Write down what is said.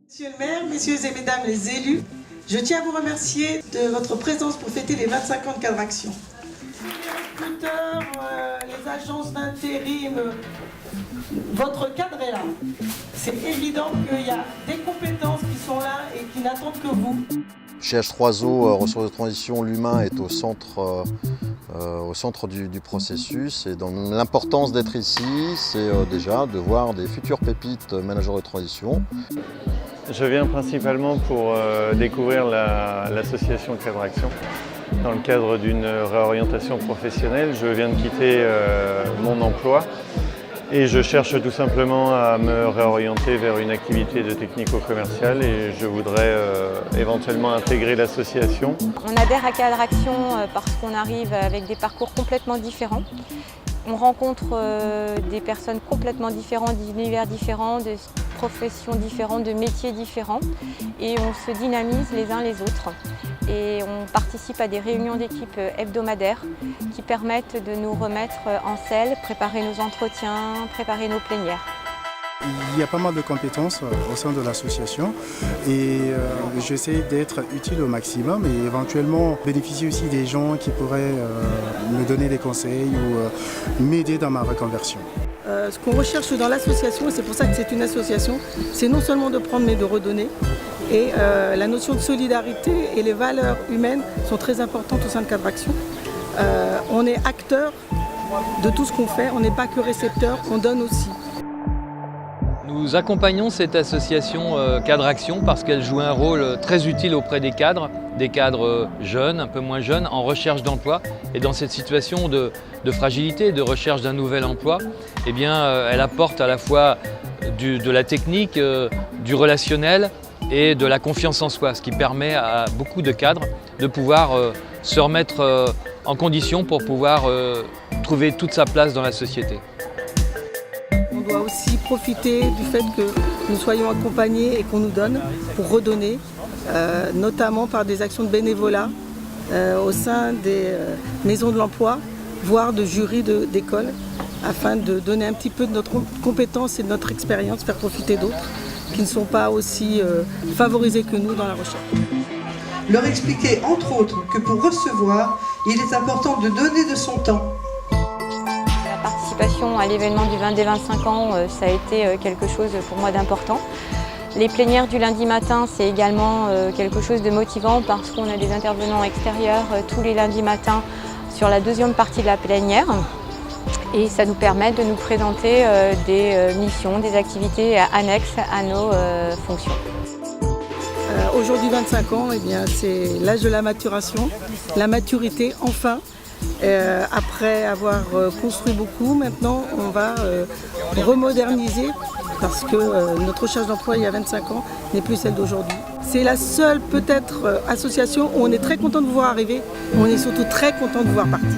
Monsieur le maire, messieurs et mesdames les élus, je tiens à vous remercier de votre présence pour fêter les 25 ans de Cadre Action. Les recruteurs, les agences d'intérim, votre cadre est là. C'est évident qu'il y a des compétences qui sont là et qui n'attendent que vous. Chez H3O, Ressources de Transition, l'humain est au centre du processus. Et l'importance d'être ici, c'est déjà de voir des futures pépites managers de transition. Je viens principalement pour découvrir l'association Cadre Action. Dans le cadre d'une réorientation professionnelle, je viens de quitter mon emploi et je cherche tout simplement à me réorienter vers une activité de technico-commerciale et je voudrais éventuellement intégrer l'association. On adhère à Cadre Action parce qu'on arrive avec des parcours complètement différents. On rencontre des personnes complètement différentes, d'univers différents, de professions différentes, de métiers différents et on se dynamise les uns les autres. Et on participe à des réunions d'équipe hebdomadaires qui permettent de nous remettre en selle, préparer nos entretiens, préparer nos plénières. Il y a pas mal de compétences au sein de l'association et j'essaie d'être utile au maximum et éventuellement bénéficier aussi des gens qui pourraient me donner des conseils ou m'aider dans ma reconversion. Ce qu'on recherche dans l'association, et c'est pour ça que c'est une association, c'est non seulement de prendre mais de redonner. Et la notion de solidarité et les valeurs humaines sont très importantes au sein de Cadre Action. On est acteur de tout ce qu'on fait, on n'est pas que récepteur, on donne aussi. Nous accompagnons cette association Cadre Action parce qu'elle joue un rôle très utile auprès des cadres jeunes, un peu moins jeunes, en recherche d'emploi. Et dans cette situation de fragilité, de recherche d'un nouvel emploi, eh bien, elle apporte à la fois de la technique, du relationnel et de la confiance en soi, ce qui permet à beaucoup de cadres de pouvoir se remettre en condition pour pouvoir trouver toute sa place dans la société. On doit aussi profiter du fait que nous soyons accompagnés et qu'on nous donne pour redonner, notamment par des actions de bénévolat au sein des maisons de l'emploi, voire de jurys d'école, afin de donner un petit peu de notre compétence et de notre expérience, faire profiter d'autres qui ne sont pas aussi favorisés que nous dans la recherche. Leur expliquer entre autres que pour recevoir, il est important de donner de son temps. La participation à l'événement des 25 ans, ça a été quelque chose pour moi d'important. Les plénières du lundi matin, c'est également quelque chose de motivant parce qu'on a des intervenants extérieurs tous les lundis matins sur la deuxième partie de la plénière. Et ça nous permet de nous présenter des missions, des activités annexes à nos fonctions. Aujourd'hui 25 ans, eh bien, c'est l'âge de la maturation, la maturité enfin. Après avoir construit beaucoup, maintenant on va remoderniser parce que notre recherche d'emploi il y a 25 ans n'est plus celle d'aujourd'hui. C'est la seule peut-être association où on est très content de vous voir arriver, mais on est surtout très content de vous voir partir.